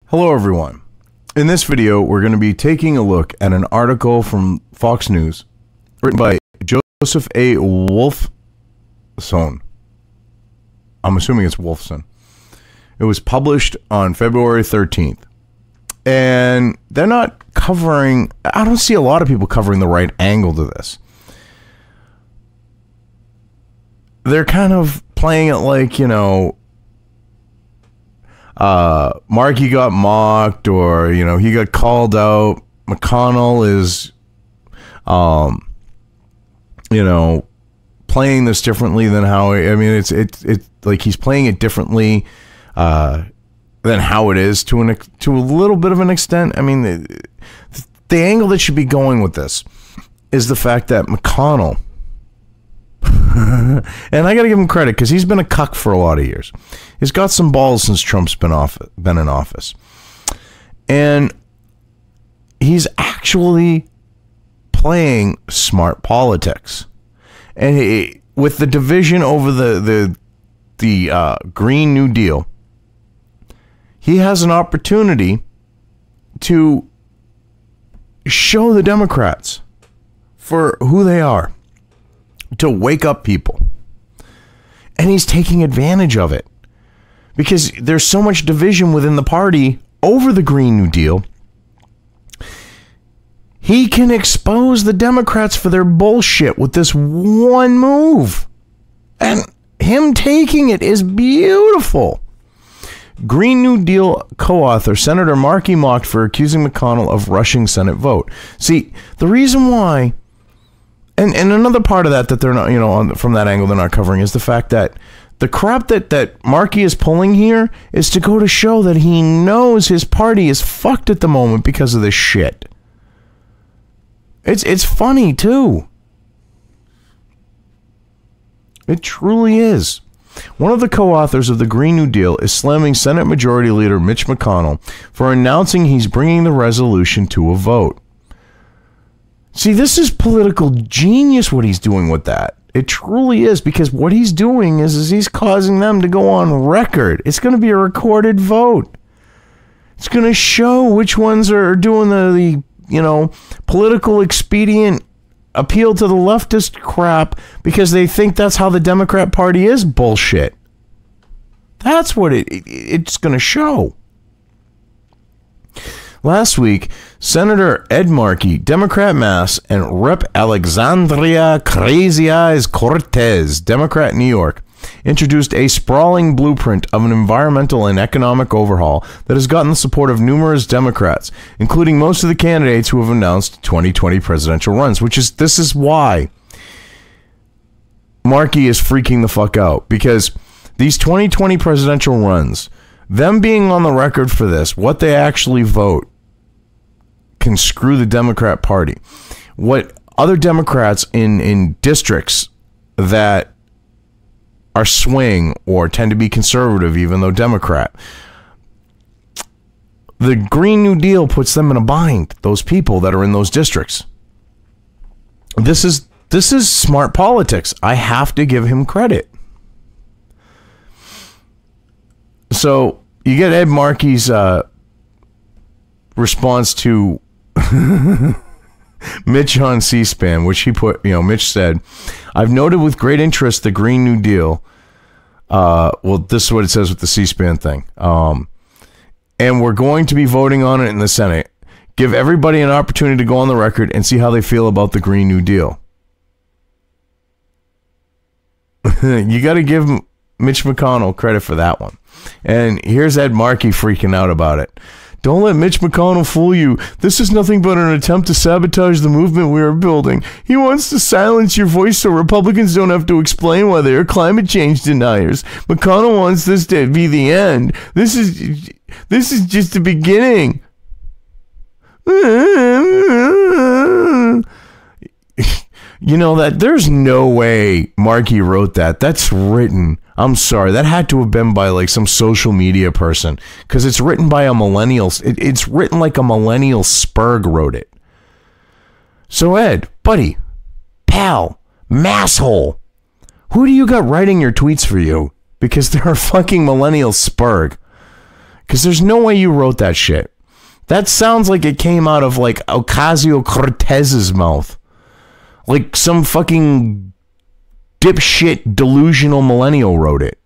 Hello everyone. In this video, we're going to be taking a look at an article from Fox News written by Joseph A. Wolfson. I'm assuming it's Wolfson. It was published on February 13th. And they're not covering, I don't see a lot of people covering the right angle to this. They're kind of playing it like, you know, Markey got mocked, or, you know, he got called out. McConnell is, you know, playing this differently than how, I mean, it's like he's playing it differently, than how it is to a little bit of an extent. I mean, the angle that should be going with this is the fact that McConnell, and I got to give him credit because he's been a cuck for a lot of years. He's got some balls since Trump's been in office. And he's actually playing smart politics. And with the division over the Green New Deal, he has an opportunity to show the Democrats for who they are, to wake up people. And he's taking advantage of it because there's so much division within the party over the Green New Deal. He can expose the Democrats for their bullshit with this one move. And him taking it is beautiful. Green New Deal co-author Senator Markey mocked for accusing McConnell of rushing Senate vote. See, the reason why, and another part of that they're not, you know, from that angle they're not covering, is the fact that the crap that Markey is pulling here is to go to show that he knows his party is fucked at the moment because of this shit. It's funny too. It truly is. One of the co-authors of the Green New Deal is slamming Senate Majority Leader Mitch McConnell for announcing he's bringing the resolution to a vote. See, this is political genius what he's doing with that. It truly is, because what he's doing is he's causing them to go on record. It's going to be a recorded vote. It's going to show which ones are doing the you know, political expedient appeal to the leftist crap because they think that's how the Democrat Party is bullshit. That's what it's going to show. Last week, Senator Ed Markey, Democrat Mass, and Rep. Alexandria Crazy Eyes Cortez, Democrat New York, introduced a sprawling blueprint of an environmental and economic overhaul that has gotten the support of numerous Democrats, including most of the candidates who have announced 2020 presidential runs, this is why Markey is freaking the fuck out, because these 2020 presidential runs, them being on the record for this, what they actually vote, can screw the Democrat Party. What other Democrats in districts that are swing or tend to be conservative, even though Democrat, the Green New Deal puts them in a bind, those people that are in those districts. This is smart politics. I have to give him credit. So you get Ed Markey's response to Mitch on C-SPAN, which he put, you know, Mitch said, "I've noted with great interest the Green New Deal." Well, this is what it says with the C-SPAN thing. And we're going to be voting on it in the Senate. Give everybody an opportunity to go on the record and see how they feel about the Green New Deal. You got to give Mitch McConnell credit for that one. And here's Ed Markey freaking out about it. "Don't let Mitch McConnell fool you. This is nothing but an attempt to sabotage the movement we are building. He wants to silence your voice so Republicans don't have to explain why they are climate change deniers. McConnell wants this to be the end. This is just the beginning." You know that there's no way Markey wrote that. That's written. I'm sorry. That had to have been by like some social media person, because it's written by a millennial. It's written like a millennial Spurg wrote it. So Ed, buddy, pal, masshole, who do you got writing your tweets for you? Because they're a fucking millennial Spurg. Because there's no way you wrote that shit. That sounds like it came out of like Ocasio-Cortez's mouth. Like some fucking dipshit delusional millennial wrote it.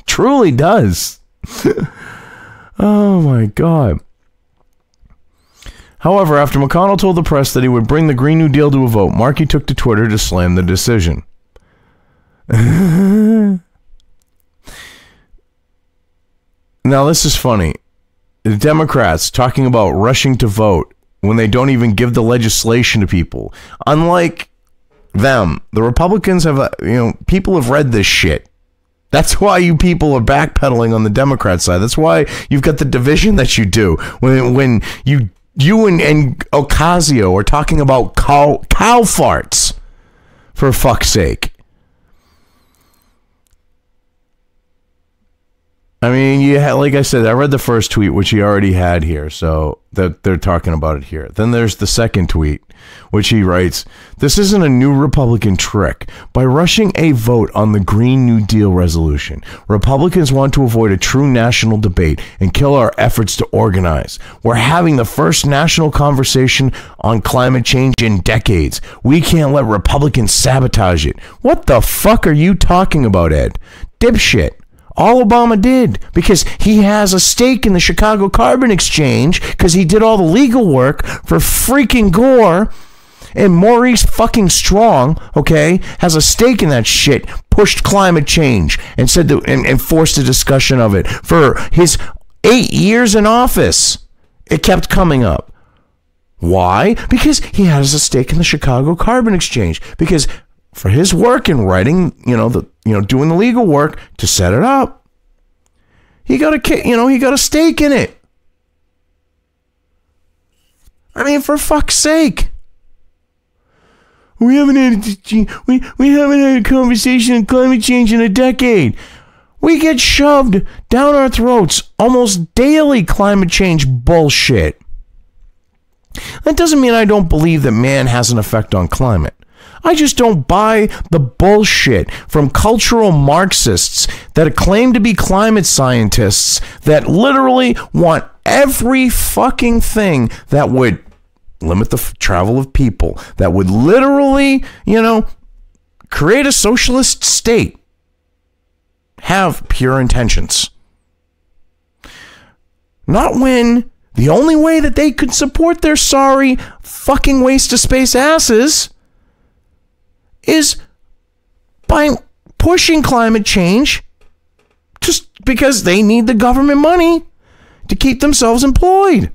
Truly does. Oh my God. However, after McConnell told the press that he would bring the Green New Deal to a vote, Markey took to Twitter to slam the decision. Now, this is funny. The Democrats talking about rushing to vote when they don't even give the legislation to people. Unlike them, the Republicans have, people have read this shit. That's why you people are backpedaling on the Democrat side. That's why you've got the division that you do. When you and Ocasio are talking about cow farts, for fuck's sake. I mean, like I said, I read the first tweet, which he already had here, so that they're talking about it here. Then there's the second tweet, which he writes, "This isn't a new Republican trick. By rushing a vote on the Green New Deal resolution, Republicans want to avoid a true national debate and kill our efforts to organize. We're having the first national conversation on climate change in decades. We can't let Republicans sabotage it." What the fuck are you talking about, Ed? Dipshit. All Obama did, because he has a stake in the Chicago Carbon Exchange, because he did all the legal work for freaking Gore, and Maurice fucking Strong, okay, has a stake in that shit, pushed climate change, and said that, and forced a discussion of it. For his 8 years in office, it kept coming up. Why? Because he has a stake in the Chicago Carbon Exchange, because for his work in writing, doing the legal work to set it up, he got a stake in it. I mean, for fuck's sake. We haven't had a conversation on climate change in a decade. We get shoved down our throats almost daily climate change bullshit. That doesn't mean I don't believe that man has an effect on climate. I just don't buy the bullshit from cultural Marxists that claim to be climate scientists that literally want every fucking thing that would limit the travel of people, that would literally, create a socialist state, have pure intentions. Not when the only way that they could support their sorry fucking waste of space asses is by pushing climate change just because they need the government money to keep themselves employed.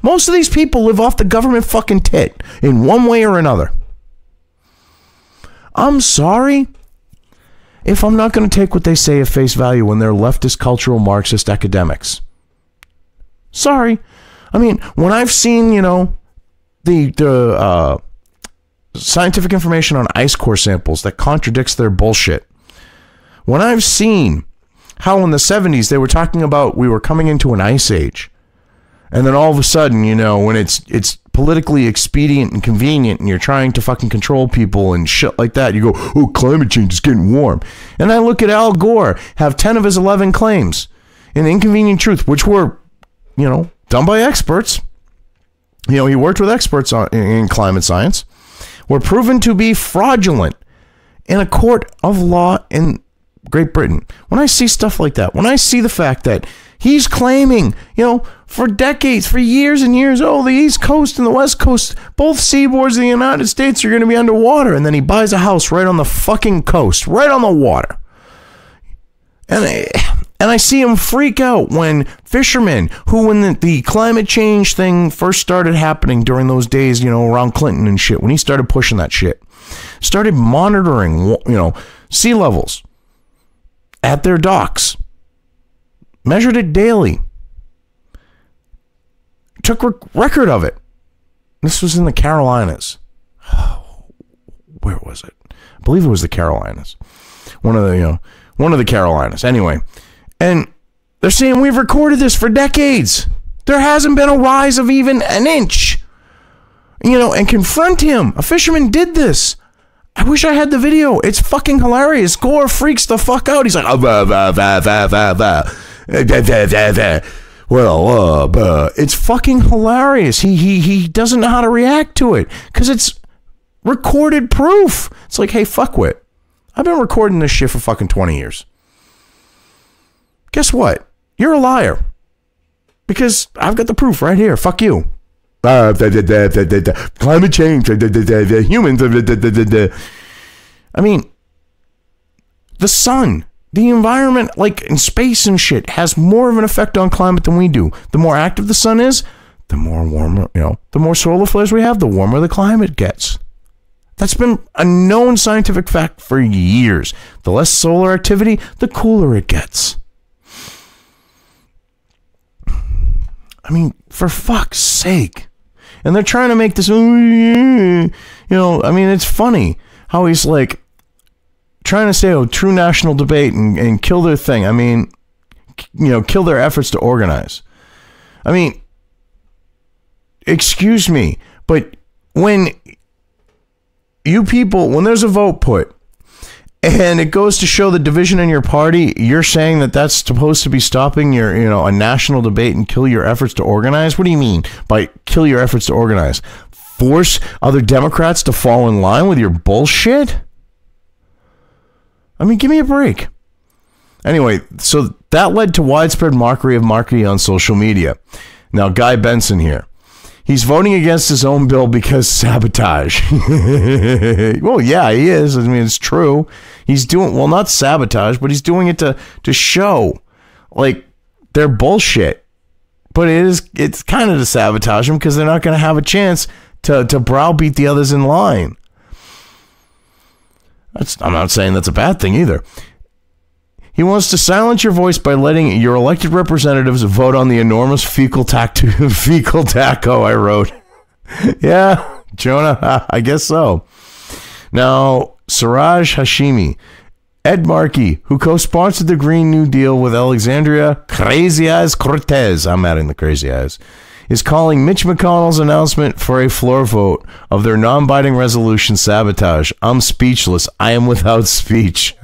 Most of these people live off the government fucking tit in one way or another. I'm sorry if I'm not going to take what they say at face value when they're leftist cultural Marxist academics. Sorry. I mean, when I've seen, the scientific information on ice core samples that contradicts their bullshit. When I've seen how in the 70s they were talking about we were coming into an ice age, and then all of a sudden, when it's politically expedient and convenient and you're trying to fucking control people and shit like that, you go, oh, climate change is getting warm. And I look at Al Gore have 10 of his 11 claims in Inconvenient Truth, which were, done by experts. He worked with experts in climate science, were proven to be fraudulent in a court of law in Great Britain. When I see stuff like that, when I see the fact that he's claiming, for decades, for years and years, the East Coast and the West Coast, both seaboards of the United States are going to be underwater, and then he buys a house right on the fucking coast, right on the water. And I see him freak out when fishermen who, when the climate change thing first started happening during those days, around Clinton and shit, when he started pushing that shit, started monitoring, sea levels at their docks, measured it daily, took record of it. This was in the Carolinas. Where was it? I believe it was the Carolinas. One of the Carolinas. Anyway. And they're saying we've recorded this for decades. There hasn't been a rise of even an inch. And confront him. A fisherman did this I wish I had the video. It's fucking hilarious. Gore freaks the fuck out. He's like, well, it's fucking hilarious. He doesn't know how to react to it because it's recorded proof. It's like, hey, fuckwit, I've been recording this shit for fucking 20 years. Guess what? You're a liar because I've got the proof right here. Fuck you. Climate change, humans. I mean, the sun, the environment, like in space and shit, has more of an effect on climate than we do. The more active the sun is, the more warmer, the more solar flares we have, the warmer the climate gets. That's been a known scientific fact for years. The less solar activity, the cooler it gets. I mean, for fuck's sake. And they're trying to make this, I mean, it's funny how he's like trying to say, true national debate and kill their thing. I mean, kill their efforts to organize. I mean, excuse me, but when you people, when there's a vote put and it goes to show the division in your party, you're saying that that's supposed to be stopping your, a national debate and kill your efforts to organize? What do you mean by kill your efforts to organize? Force other Democrats to fall in line with your bullshit? I mean, give me a break. Anyway, so that led to widespread mockery of Markey on social media. Now, Guy Benson here. He's voting against his own bill because sabotage. Well, yeah, he is. I mean, it's true. He's doing, well, not sabotage, but he's doing it to show, like, they're bullshit. But it's kind of to sabotage them because they're not going to have a chance to browbeat the others in line. I'm not saying that's a bad thing either. He wants to silence your voice by letting your elected representatives vote on the enormous fecal taco I wrote. Yeah, Jonah, I guess so. Now, Siraj Hashimi, Ed Markey, who co-sponsored the Green New Deal with Alexandria Crazy Eyes Cortez, I'm adding the crazy eyes, is calling Mitch McConnell's announcement for a floor vote of their non-binding resolution sabotage. I'm speechless. I am without speech.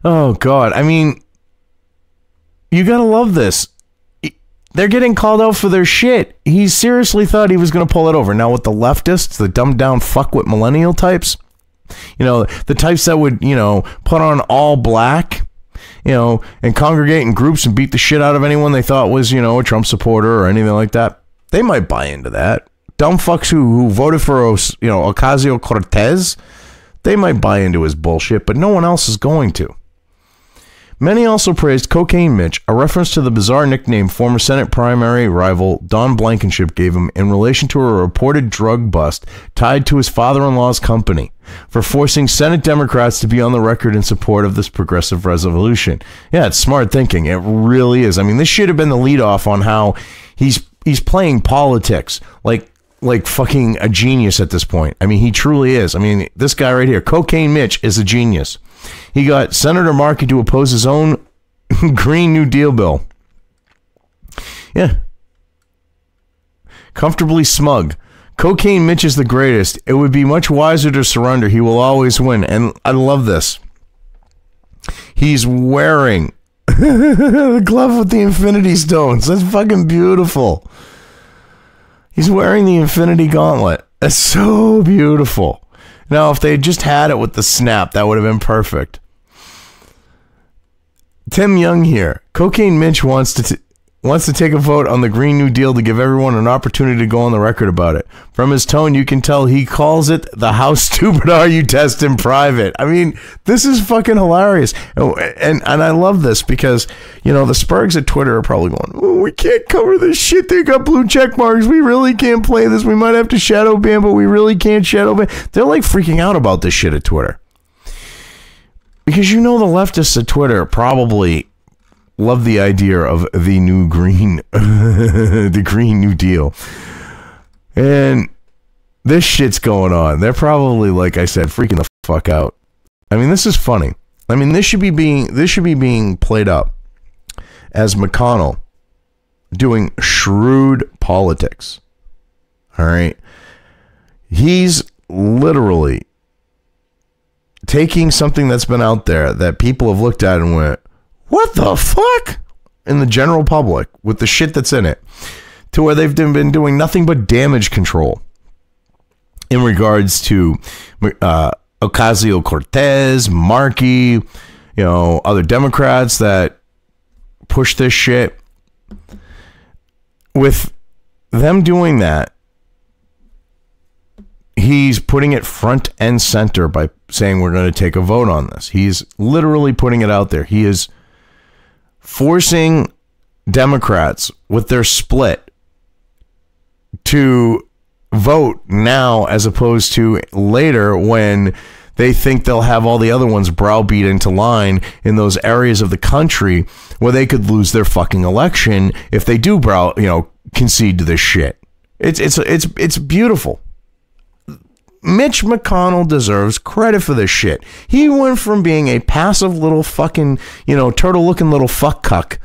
Oh, God. I mean, you gotta love this. They're getting called out for their shit. He seriously thought he was going to pull it over. Now, with the leftists, the dumbed-down fuckwit millennial types, the types that would, put on all black, and congregate in groups and beat the shit out of anyone they thought was, a Trump supporter or anything like that. They might buy into that. Dumb fucks who voted for, Ocasio-Cortez, they might buy into his bullshit, but no one else is going to. Many also praised Cocaine Mitch, a reference to the bizarre nickname former Senate primary rival Don Blankenship gave him in relation to a reported drug bust tied to his father-in-law's company, for forcing Senate Democrats to be on the record in support of this progressive resolution. Yeah, it's smart thinking. It really is. I mean, this should have been the leadoff on how he's playing politics like fucking a genius at this point. I mean, he truly is. I mean, this guy right here, Cocaine Mitch, is a genius. He got Senator Markey to oppose his own Green New Deal bill. Yeah. Comfortably smug. Cocaine Mitch is the greatest. It would be much wiser to surrender. He will always win. And I love this. He's wearing the glove with the infinity stones. That's fucking beautiful. He's wearing the infinity gauntlet. That's so beautiful. Now, if they had just had it with the snap, that would have been perfect. Tim Young here. Cocaine Mitch wants to take a vote on the Green New Deal to give everyone an opportunity to go on the record about it. From his tone, you can tell he calls it the "How Stupid Are You" test in private. I mean, this is fucking hilarious. And I love this because, the Spurgs at Twitter are probably going, oh, we can't cover this shit. They got blue check marks. We really can't play this. We might have to shadow ban, but we really can't shadow ban. They're like freaking out about this shit at Twitter. Because the leftists at Twitter probably love the idea of the new green, the Green New Deal. And this shit's going on. They're probably, like I said, freaking the fuck out. I mean, this is funny. I mean, this should be being played up as McConnell doing shrewd politics. All right. He's literally taking something that's been out there that people have looked at and went, what the fuck? In the general public with the shit that's in it, to where they've been doing nothing but damage control in regards to Ocasio-Cortez, Markey, other Democrats that push this shit. With them doing that, he's putting it front and center by saying we're going to take a vote on this. He's literally putting it out there. He is forcing Democrats with their split to vote now as opposed to later when they think they'll have all the other ones browbeat into line in those areas of the country where they could lose their fucking election if they do concede to this shit. It's beautiful. Mitch McConnell deserves credit for this shit. He went from being a passive little fucking, turtle-looking little fuck cuck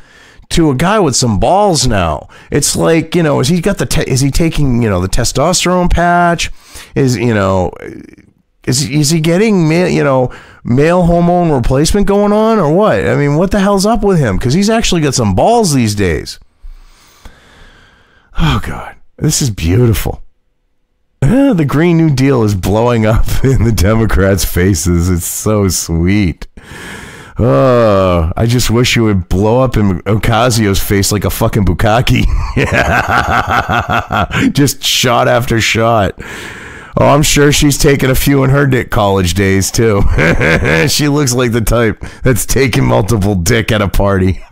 to a guy with some balls now. It's like, is he taking, the testosterone patch? Is he getting male hormone replacement going on or what? I mean, what the hell's up with him? Because he's actually got some balls these days. Oh, God. This is beautiful. The Green New Deal is blowing up in the Democrats' faces. It's so sweet. I just wish you would blow up in Ocasio's face like a fucking bukkake. Just shot after shot. Oh, I'm sure she's taken a few in her college days, too. She looks like the type that's taking multiple dick at a party.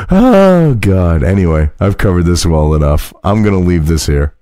Oh, God. Anyway, I've covered this well enough. I'm going to leave this here.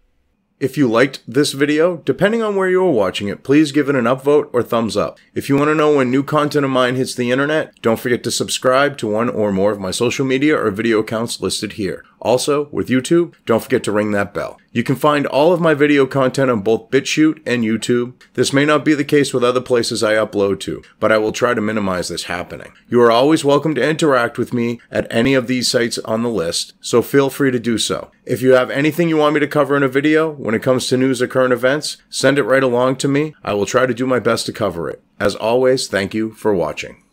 If you liked this video, depending on where you are watching it, please give it an upvote or thumbs up. If you want to know when new content of mine hits the internet, don't forget to subscribe to one or more of my social media or video accounts listed here. Also, with YouTube, don't forget to ring that bell. You can find all of my video content on both BitChute and YouTube. This may not be the case with other places I upload to, but I will try to minimize this happening. You are always welcome to interact with me at any of these sites on the list, so feel free to do so. If you have anything you want me to cover in a video, when it comes to news or current events, send it right along to me. I will try to do my best to cover it. As always, thank you for watching.